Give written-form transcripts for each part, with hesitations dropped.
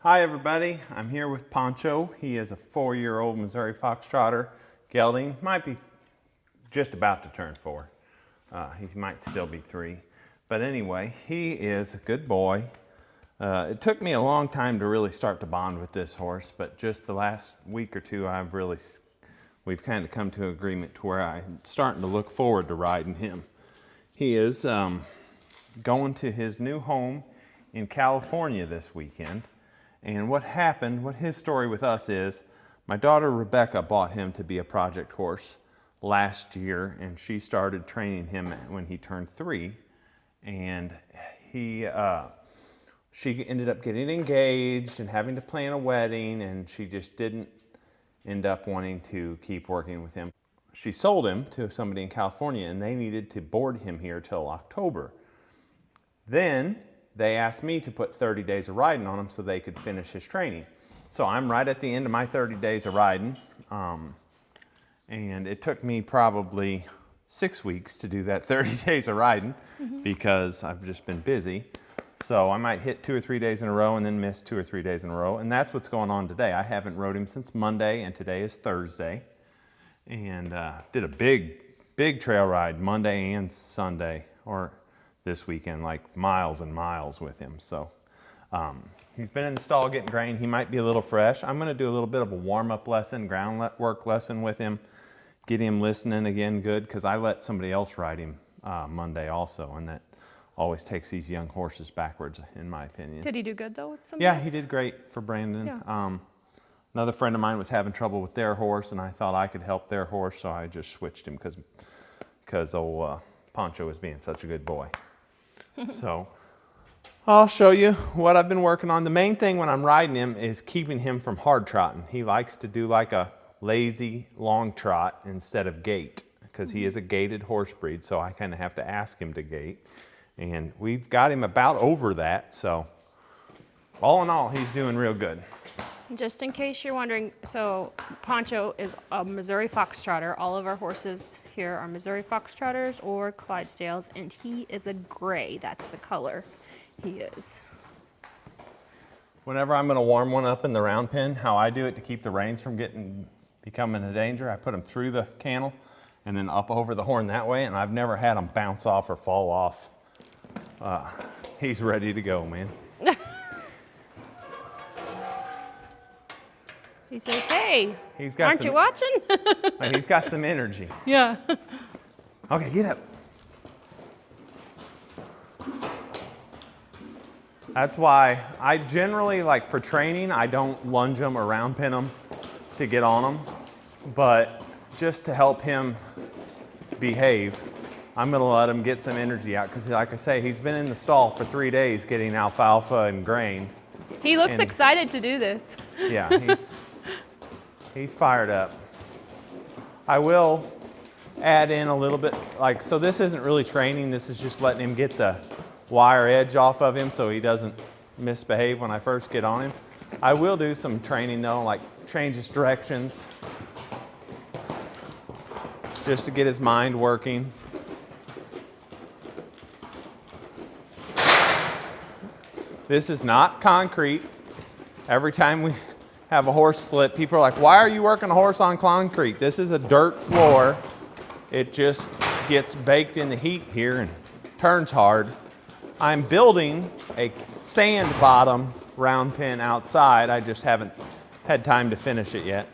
Hi everybody, I'm here with Poncho. He is a 4-year-old Missouri Foxtrotter gelding. Might be just about to turn 4. He might still be 3. But anyway, he is a good boy. It took me a long time to really start to bond with this horse, but just the last week or two we've kind of come to an agreement to where I'm starting to look forward to riding him. He is going to his new home in California this weekend. And what his story with us is, my daughter Rebekah bought him to be a project horse last year, and she started training him when he turned 3. And she ended up getting engaged and having to plan a wedding, and she just didn't end up wanting to keep working with him. She sold him to somebody in California, and they needed to board him here till October. Then they asked me to put 30 days of riding on him so they could finish his training. So I'm right at the end of my 30 days of riding. And it took me probably 6 weeks to do that 30 days of riding because I've just been busy. So I might hit 2 or 3 days in a row and then miss 2 or 3 days in a row. And that's what's going on today. I haven't rode him since Monday, and today is Thursday. And did a big trail ride Monday and Sunday, or this weekend, like miles and miles with him. So he's been in the stall getting grain. He might be a little fresh. I'm going to do a little bit of a warm-up lesson, groundwork lesson with him, get him listening again good, because I let somebody else ride him Monday also, and that always takes these young horses backwards, in my opinion. Did he do good though with somebody Yeah, else? he did great for Brandon. Yeah. Another friend of mine was having trouble with their horse, and I thought I could help their horse, so I just switched him because old Poncho was being such a good boy. So I'll show you what I've been working on. The main thing when I'm riding him is keeping him from hard trotting. He likes to do like a lazy long trot instead of gait, because he is a gaited horse breed, so I kind of have to ask him to gait. And we've got him about over that, so all in all, he's doing real good. Just in case you're wondering, so Poncho is a Missouri Foxtrotter. All of our horses here are Missouri Foxtrotters or Clydesdales, and he is a gray. That's the color he is. Whenever I'm going to warm one up in the round pen, how I do it to keep the reins from becoming a danger, I put them through the cantle and then up over the horn that way, and I've never had them bounce off or fall off. He's ready to go, man. He says, hey, aren't you watching? He's got some energy. Yeah. Okay, get up. That's why I generally, like for training, I don't lunge them or round pin them to get on them. But just to help him behave, I'm going to let him get some energy out. Because like I say, he's been in the stall for 3 days getting alfalfa and grain. He looks excited to do this. Yeah, he's fired up. I will add in a little bit, so this isn't really training, this is just letting him get the wire edge off of him so he doesn't misbehave when I first get on him. I will do some training though, like change his directions, just to get his mind working. This is not concrete. Every time we have a horse slip, people are like, why are you working a horse on concrete? This is a dirt floor. It just gets baked in the heat here and turns hard. I'm building a sand bottom round pen outside. I just haven't had time to finish it yet.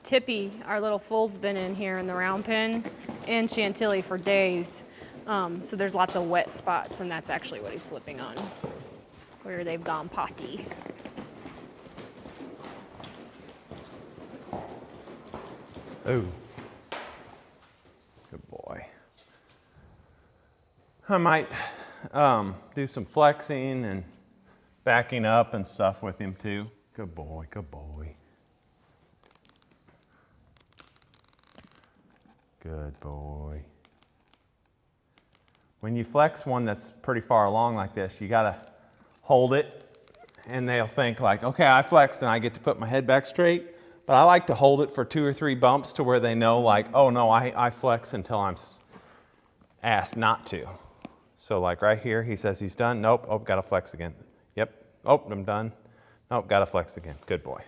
Tippy, our little foal's been in here in the round pen, and Chantilly for days. So there's lots of wet spots, and that's actually what he's slipping on, where they've gone potty. Oh, good boy. I might do some flexing and backing up and stuff with him too. Good boy, good boy. Good boy. When you flex one that's pretty far along like this, you gotta hold it, and they'll think like, okay, I flexed and I get to put my head back straight. But I like to hold it for 2 or 3 bumps to where they know like, oh no, I flex until I'm asked not to. So like right here, he says he's done. Nope, oh, gotta flex again. Yep. Oh, I'm done. Oh, got to flex again. Good boy.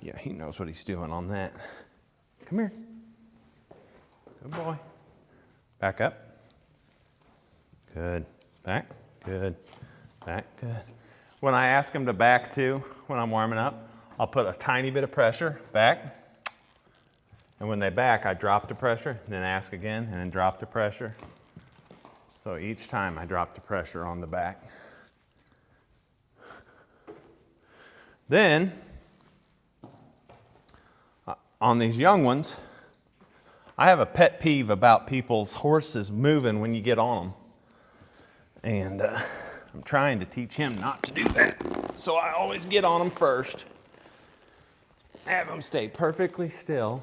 Yeah, he knows what he's doing on that. Come here. Good boy. Back up. Good. Back. Good. Back. Good. When I ask him to back too, when I'm warming up, I'll put a tiny bit of pressure back. And when they back, I drop the pressure, then ask again, and then drop the pressure. So each time I drop the pressure on the back. Then, on these young ones, I have a pet peeve about people's horses moving when you get on them. And I'm trying to teach him not to do that. So I always get on them first. Have them stay perfectly still.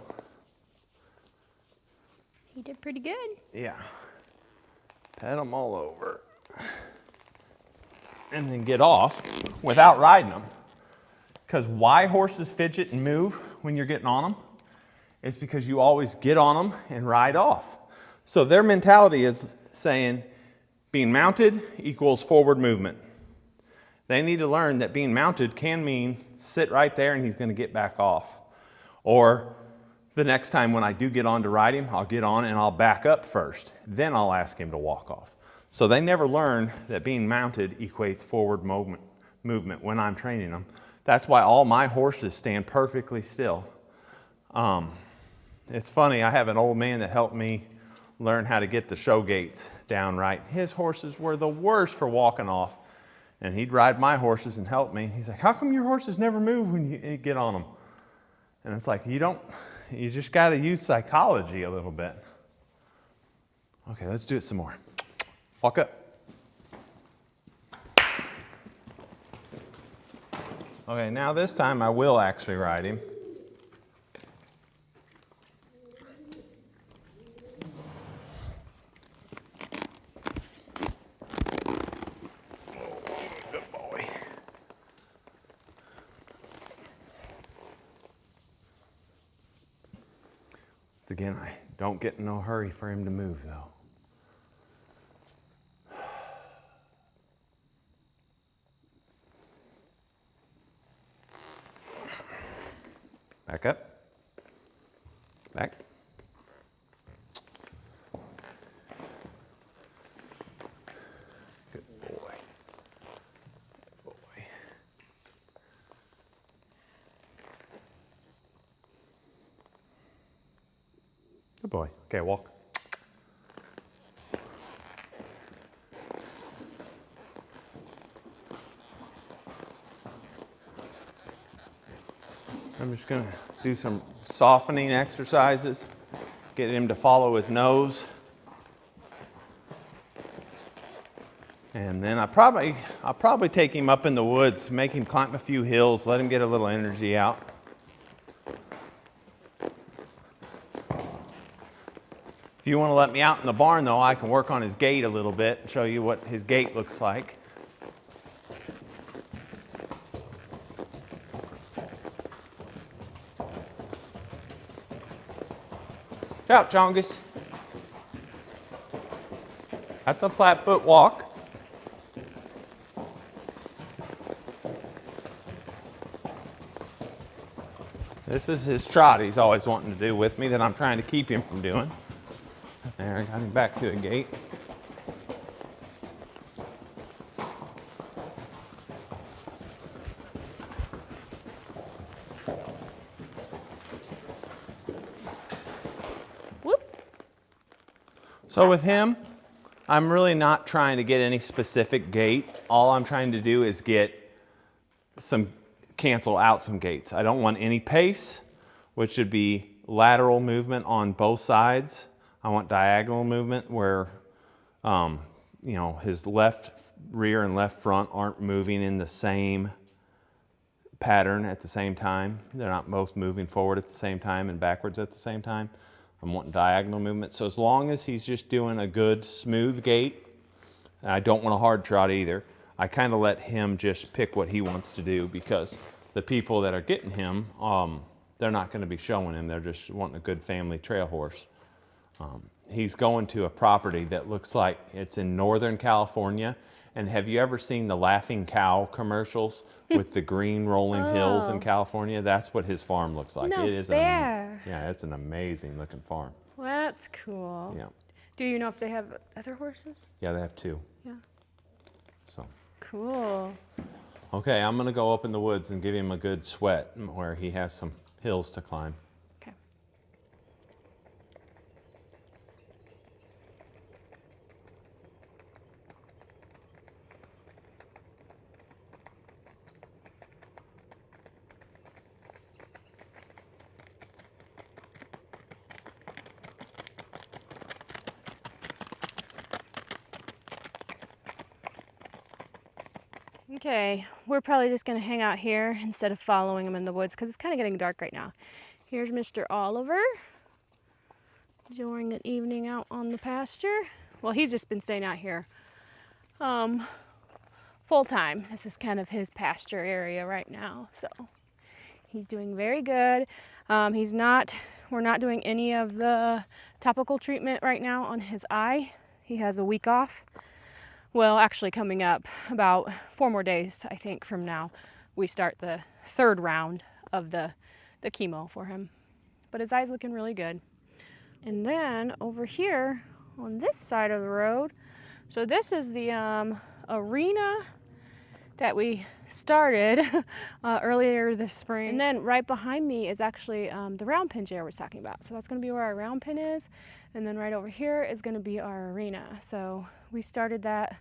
He did pretty good. Yeah. Pet them all over. And then get off without riding them. Because why horses fidget and move when you're getting on them is because you always get on them and ride off. So their mentality is saying being mounted equals forward movement. They need to learn that being mounted can mean sit right there and he's going to get back off. Or the next time when I do get on to ride him, I'll get on and I'll back up first. Then I'll ask him to walk off. So they never learn that being mounted equates forward movement when I'm training them. That's why all my horses stand perfectly still. It's funny, I have an old man that helped me learn how to get the show gaits down right. His horses were the worst for walking off. And he'd ride my horses and help me. He's like, how come your horses never move when you get on them? And it's like, you just got to use psychology a little bit. Okay, let's do it some more. Walk up. Okay, now this time I will actually ride him. Good boy. Once again, I don't get in no hurry for him to move though. Back up. Back. Good boy. Good boy. Good boy. Okay, walk. I'm just going to do some softening exercises, get him to follow his nose. And then I'll probably take him up in the woods, make him climb a few hills, let him get a little energy out. If you want to let me out in the barn though, I can work on his gait a little bit and show you what his gait looks like. Out, Chongus. That's a flat foot walk. This is his trot he's always wanting to do with me that I'm trying to keep him from doing. There, I got him back to a gait. So with him, I'm really not trying to get any specific gait. All I'm trying to do is cancel out some gaits. I don't want any pace, which would be lateral movement on both sides. I want diagonal movement where, his left rear and left front aren't moving in the same pattern at the same time. They're not both moving forward at the same time and backwards at the same time. I'm wanting diagonal movement. So as long as he's just doing a good smooth gait, and I don't want a hard trot either, I kind of let him just pick what he wants to do because the people that are getting him, they're not going to be showing him. They're just wanting a good family trail horse. He's going to a property that looks like it's in Northern California, And have you ever seen the Laughing Cow commercials with the green rolling hills in California? That's what his farm looks like. No It is fair. yeah, it's an amazing looking farm. Well, that's cool. Yeah. Do you know if they have other horses? Yeah, they have 2. Yeah. So. Cool. Okay, I'm gonna go up in the woods and give him a good sweat where he has some hills to climb. Okay. Okay, we're probably just gonna hang out here instead of following him in the woods because it's kind of getting dark right now. Here's Mr. Oliver enjoying an evening out on the pasture. Well, he's just been staying out here full time. This is kind of his pasture area right now, so he's doing very good. We're not doing any of the topical treatment right now on his eye. He has a week off. Well, actually coming up about 4 more days, I think, from now, we start the 3rd round of the chemo for him. But his eye's looking really good. And then over here on this side of the road, so this is the arena that we started earlier this spring. And then right behind me is actually the round pen Jared was talking about. So that's gonna be where our round pen is. And then right over here is gonna be our arena. So we started that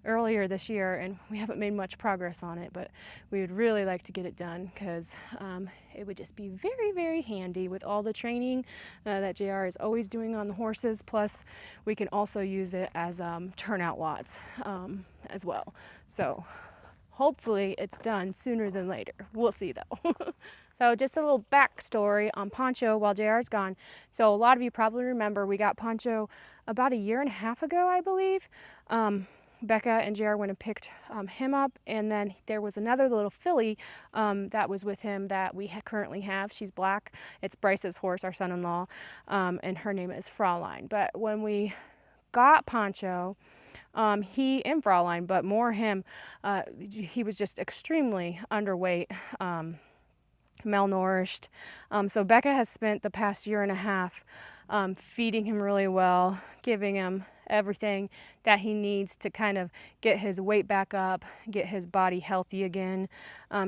earlier this year and we haven't made much progress on it, but we would really like to get it done because it would just be very, very handy with all the training that JR is always doing on the horses. Plus we can also use it as turnout lots as well. So hopefully it's done sooner than later. We'll see though. So just a little backstory on Poncho while JR's gone. So a lot of you probably remember we got Poncho about 1.5 years ago, I believe. Becca and JR went and picked him up, and then there was another little filly that was with him that we currently have. She's black. It's Bryce's horse, our son-in-law, and her name is Fraulein. But when we got Poncho, he and Fraulein, but more him, he was just extremely underweight, malnourished. So Becca has spent the past 1.5 years feeding him really well, giving him everything that he needs to kind of get his weight back up, get his body healthy again.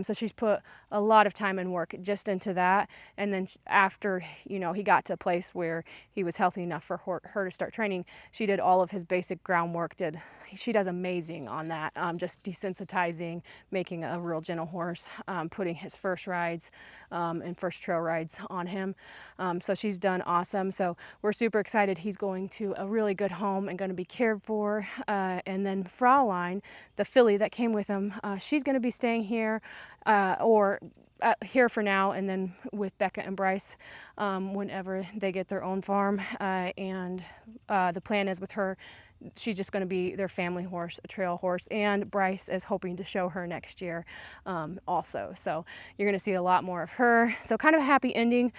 So she's put a lot of time and work just into that. And then after, you know, he got to a place where he was healthy enough for her to start training, she did all of his basic groundwork. She does amazing on that, just desensitizing, making a real gentle horse, putting his first rides and first trail rides on him. So she's done awesome. So we're super excited. He's going to a really good home and going to be cared for. And then Fraulein, the filly that came with him, she's going to be staying here here for now, and then with Becca and Bryce whenever they get their own farm. And the plan is with her, she's just going to be their family horse, a trail horse, and Bryce is hoping to show her next year also. So you're going to see a lot more of her. So kind of a happy ending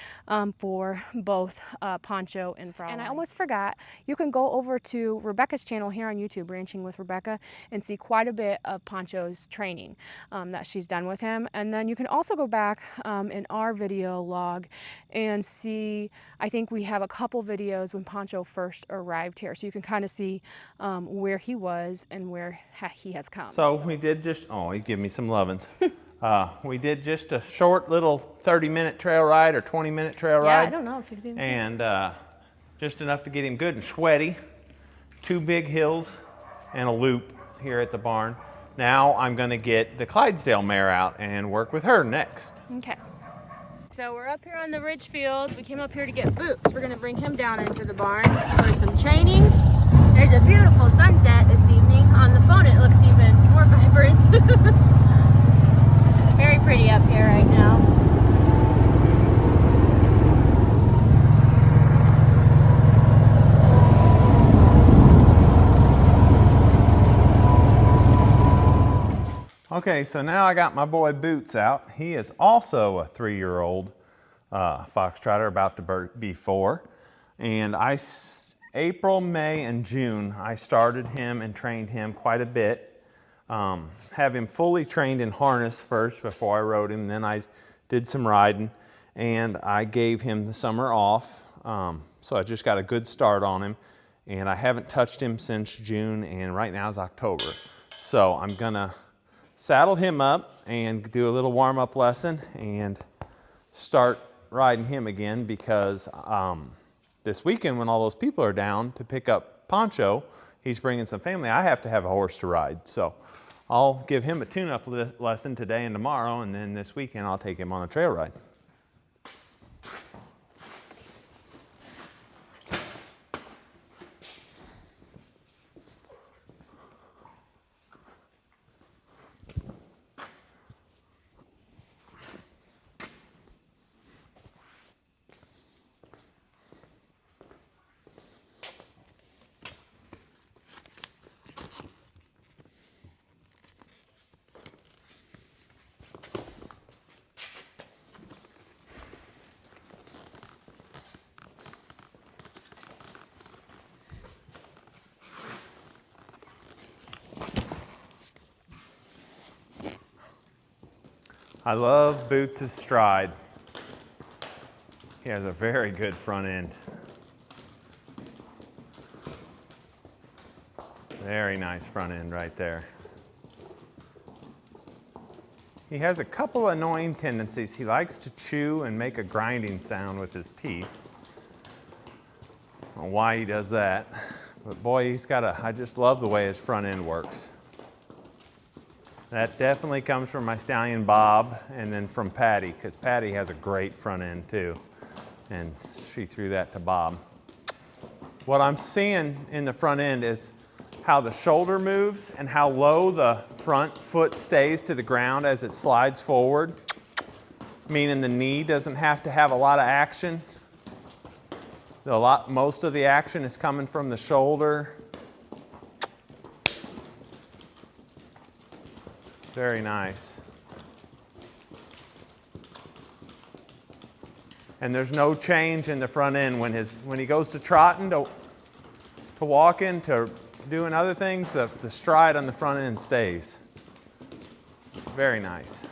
for both Poncho and Fraulein. And I almost forgot, you can go over to Rebekah's channel here on YouTube, Ranching with Rebekah, and see quite a bit of Poncho's training that she's done with him. And then you can also go back in our video log and see, I think we have a couple videos when Poncho first arrived here. So you can kind of see where he was and where he has come. So we did just, oh, he gave me some lovin's. We did just a short little 30-minute trail ride or 20-minute trail ride. Yeah, I don't know if he's even. And just enough to get him good and sweaty. 2 big hills and a loop here at the barn. Now I'm going to get the Clydesdale mare out and work with her next. Okay. So we're up here on the ridge field. We came up here to get Boots. We're going to bring him down into the barn for some training. There's a beautiful sunset this evening. On the phone it looks even more vibrant. Very pretty up here right now. Okay, so now I got my boy Boots out. He is also a 3-year-old foxtrotter, about to be 4. And April, May, and June, I started him and trained him quite a bit have him fully trained in harness first before I rode him. Then I did some riding, and I gave him the summer off. So I just got a good start on him, and I haven't touched him since June, and right now is October. So I'm gonna saddle him up and do a little warm-up lesson and start riding him again, because this weekend when all those people are down to pick up Poncho, he's bringing some family, I have to have a horse to ride. So I'll give him a tune-up lesson today and tomorrow, and then this weekend I'll take him on a trail ride. I love Boots' stride. He has a very good front end. Very nice front end right there. He has a couple annoying tendencies. He likes to chew and make a grinding sound with his teeth. I don't know why he does that, but boy, I just love the way his front end works. That definitely comes from my stallion Bob, and then from Patty, because Patty has a great front end too, and she threw that to Bob. What I'm seeing in the front end is how the shoulder moves and how low the front foot stays to the ground as it slides forward, meaning the knee doesn't have to have a lot of action. Most of the action is coming from the shoulder. Very nice. And there's no change in the front end when he goes to trotting, to walking, to doing other things, the stride on the front end stays. Very nice.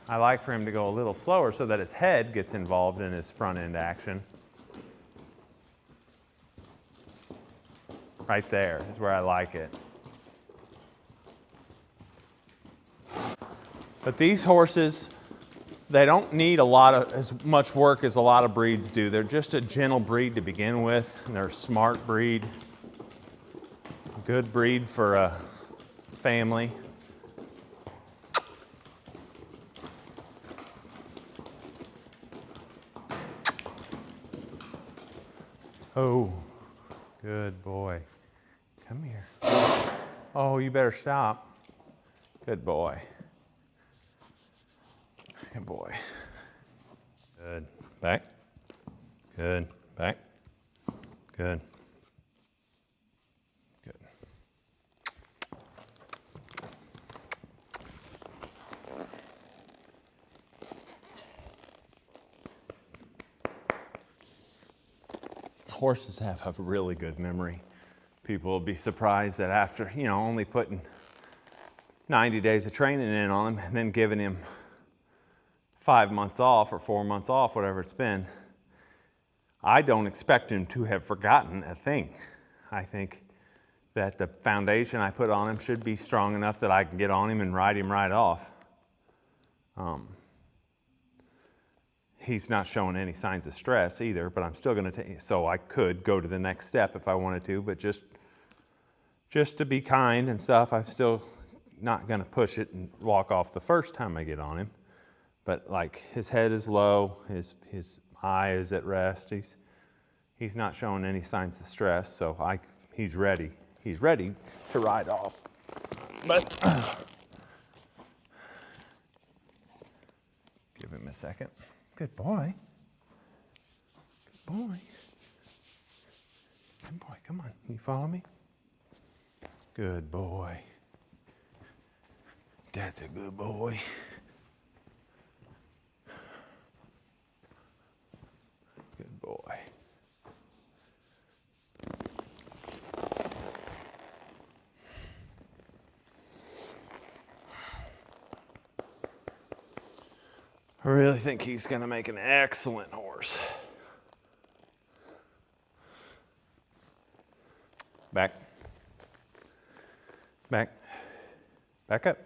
I like for him to go a little slower so that his head gets involved in his front end action. Right there is where I like it. But these horses, they don't need as much work as a lot of breeds do. They're just a gentle breed to begin with, and they're a smart breed. Good breed for a family. Oh, good boy. Come here. Oh, you better stop. Good boy. Good boy. Good. Back. Good. Back. Good. Good. Horses have a really good memory. People will be surprised that after, only putting 90 days of training in on him and then giving him 5 months off or 4 months off, whatever it's been, I don't expect him to have forgotten a thing. I think that the foundation I put on him should be strong enough that I can get on him and ride him right off. He's not showing any signs of stress either, but I'm still going to so I could go to the next step if I wanted to, but just to be kind and stuff, I'm still not going to push it and walk off the first time I get on him. But like his head is low, his eye is at rest. He's not showing any signs of stress, so he's ready. He's ready to ride off. But give him a second. Good boy. Good boy. Good boy, come on. Can you follow me? Good boy. That's a good boy. Good boy. I really think he's going to make an excellent horse. Back. Back. Back up.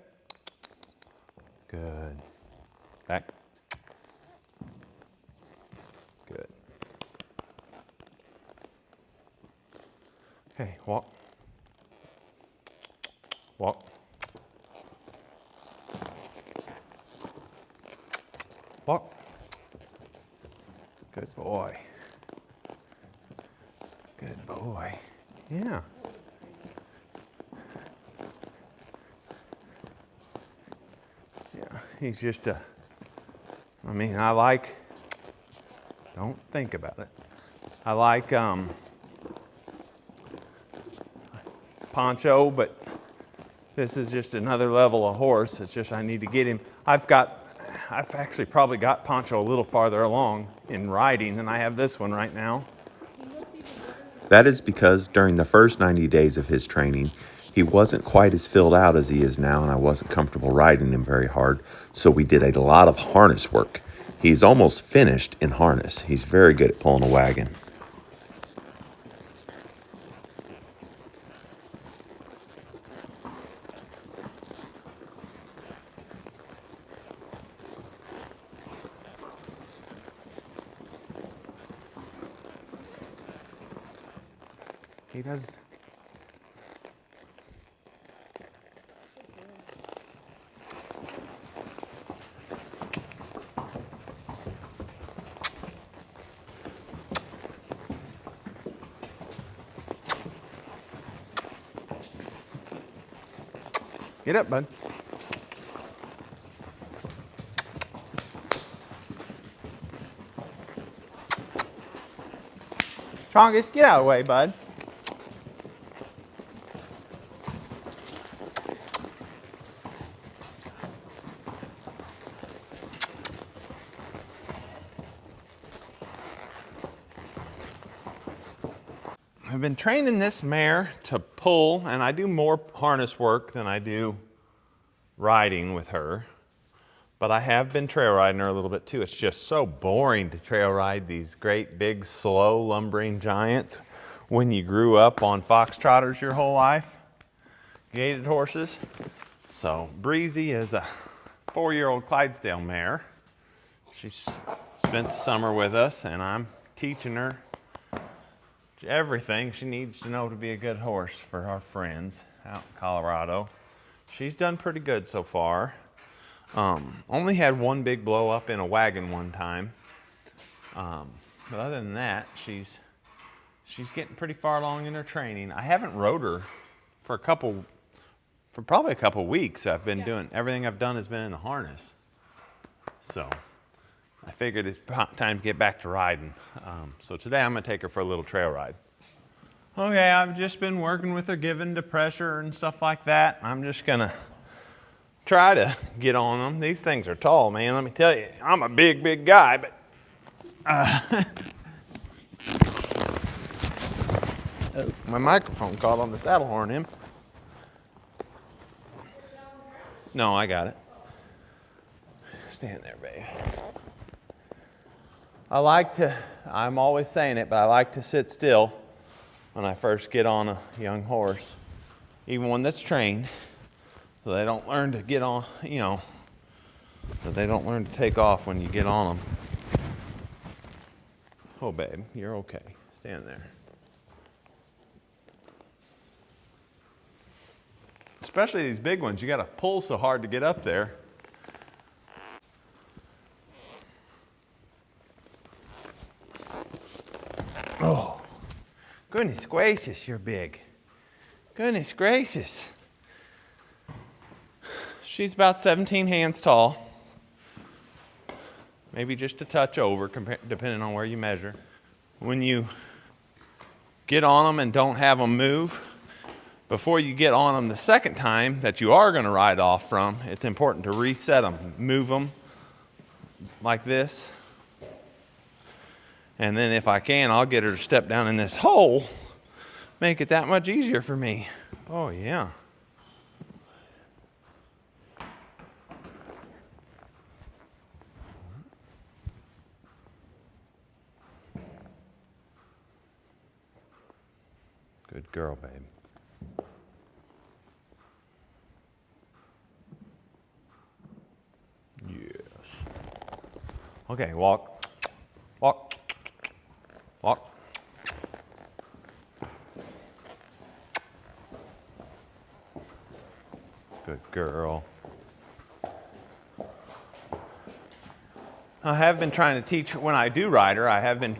Good. Back. Good. Okay, walk. Walk. Walk. Good boy. Good boy. Yeah. Yeah, he's just a, I mean, I like, don't think about it. I like Poncho, but this is just another level of horse. It's just I need to get him. I've actually probably got Poncho a little farther along in riding than I have this one right now. That is because during the first 90 days of his training, he wasn't quite as filled out as he is now, and I wasn't comfortable riding him very hard, so we did a lot of harness work. He's almost finished in harness. He's very good at pulling a wagon. He does. Get up, bud. Chongus, get out of the way, bud. I've been training this mare to pull, and I do more harness work than I do riding with her. But I have been trail riding her a little bit too. It's just so boring to trail ride these great, big, slow, lumbering giants when you grew up on foxtrotters your whole life, gaited horses. So Breezy is a 4-year-old Clydesdale mare. She's spent the summer with us, and I'm teaching her everything she needs to know to be a good horse for our friends out in Colorado. She's done pretty good so far. Only had one big blow up in a wagon one time. But other than that, she's getting pretty far along in her training. I haven't rode her for probably a couple weeks. I've been doing, everything I've done has been in the harness. So I figured it's time to get back to riding. So today I'm gonna take her for a little trail ride. Okay, I've just been working with her, giving to pressure and stuff like that. I'm just gonna try to get on them. These things are tall, man. Let me tell you, I'm a big, big guy, but oh, my microphone caught on the saddle horn, him. No, I got it. Stand there, babe. I'm always saying it, but I like to sit still when I first get on a young horse, even one that's trained, so they don't learn to get on, so they don't learn to take off when you get on them. Oh, babe, you're okay. Stand there. Especially these big ones, you got to pull so hard to get up there. Oh, goodness gracious, you're big. Goodness gracious. She's about 17 hands tall. Maybe just a touch over, depending on where you measure. When you get on them and don't have them move, before you get on them the second time that you are going to ride off from, it's important to reset them. Move them like this. And then if I can, I'll get her to step down in this hole. Make it that much easier for me. Oh, yeah. girl, babe. Yes. Okay, walk. Walk. Walk. Good girl. I have been trying to teach, when I do ride her, I have been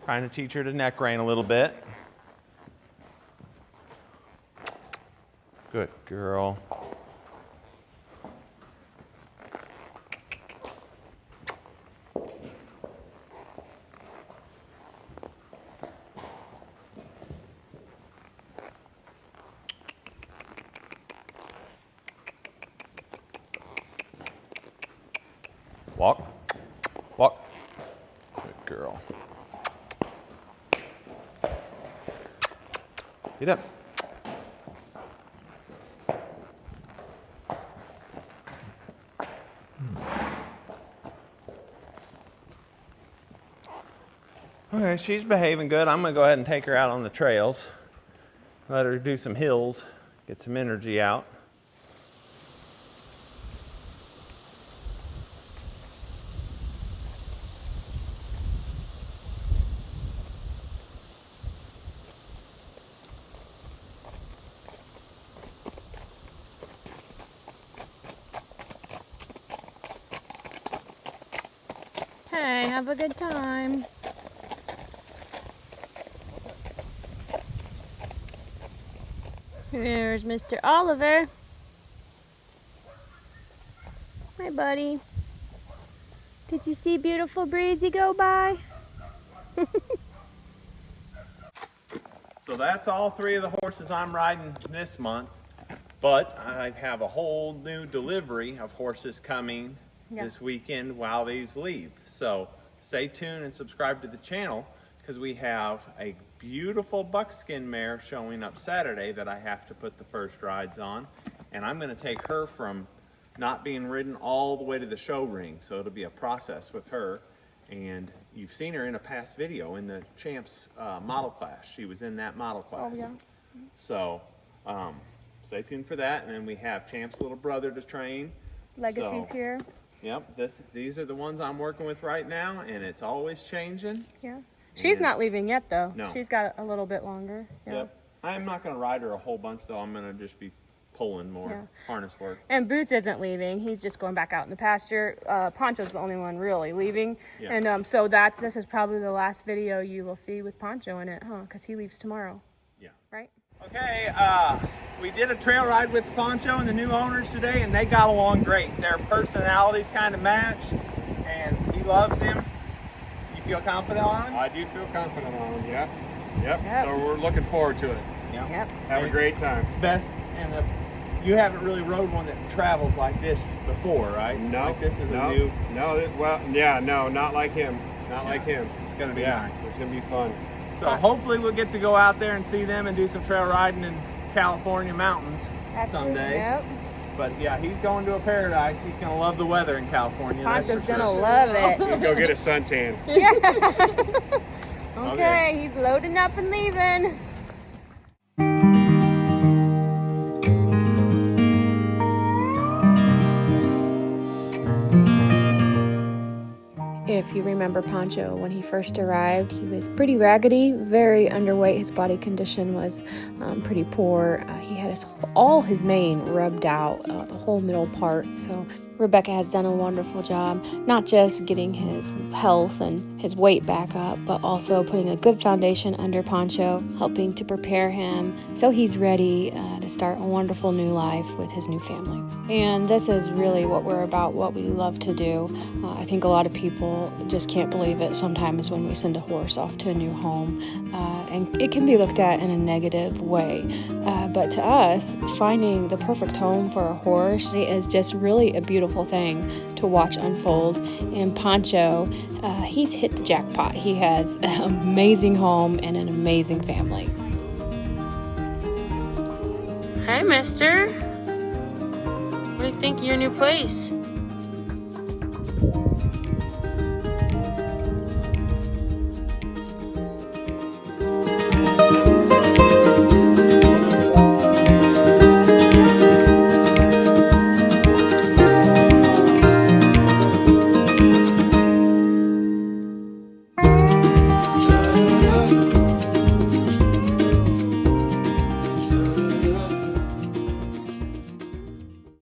trying to teach her to neck rein a little bit. Good girl. Walk. Walk. Good girl. Get up. Okay, she's behaving good. I'm going to go ahead and take her out on the trails. Let her do some hills, get some energy out. Hey, have a good time. Here's Mr. Oliver. Hi, buddy. Did you see beautiful Breezy go by? So that's all three of the horses I'm riding this month, but I have a whole new delivery of horses coming this weekend while these leave. So stay tuned and subscribe to the channel because we have a beautiful buckskin mare showing up Saturday that I have to put the first rides on, and I'm going to take her from not being ridden all the way to the show ring, so it'll be a process with her. And you've seen her in a past video in the Champs model class. She was in that model class. Oh, yeah. So stay tuned for that. And then we have Champ's little brother to train. Legacy's So, here. Yep, these are the ones I'm working with right now, and it's always changing. Yeah. She's And- not leaving yet, though. No. She's got a little bit longer. Yeah. Yep. I'm not going to ride her a whole bunch, though. I'm going to just be pulling more Yeah. harness work. And Boots isn't leaving. He's just going back out in the pasture. Poncho's the only one really leaving. Yeah. And so this is probably the last video you will see with Poncho in it, huh? Because he leaves tomorrow, Yeah. right? Okay, we did a trail ride with Poncho and the new owners today, and they got along great. Their personalities kind of match, and he loves him. You feel confident on him? I do feel confident on him, yeah. Yep. Yep. So we're looking forward to it. Yep. Have a great time. Best, and you haven't really rode one that travels like this before, right? No. Like this is no, a new. No, not like him. Not like him. It's gonna be Yeah, nice. it's gonna be fun. So hopefully we'll get to go out there and see them and do some trail riding in California mountains someday. Yep. But yeah, he's going to a paradise. He's gonna love the weather in California. that's Poncho's for gonna sure. love it. Let's go get a suntan. Okay, he's loading up and leaving. If you remember Poncho, when he first arrived, he was pretty raggedy, very underweight. His body condition was pretty poor. He had all his mane rubbed out, the whole middle part. So Rebekah has done a wonderful job, not just getting his health and his weight back up, but also putting a good foundation under Poncho, helping to prepare him so he's ready to start a wonderful new life with his new family. And this is really what we're about, what we love to do. I think a lot of people just can't believe it sometimes when we send a horse off to a new home, and it can be looked at in a negative way. But to us, finding the perfect home for a horse is just really a beautiful thing to watch unfold. And Poncho, he's hit the jackpot. He has an amazing home and an amazing family. Hey, mister. What do you think of your new place?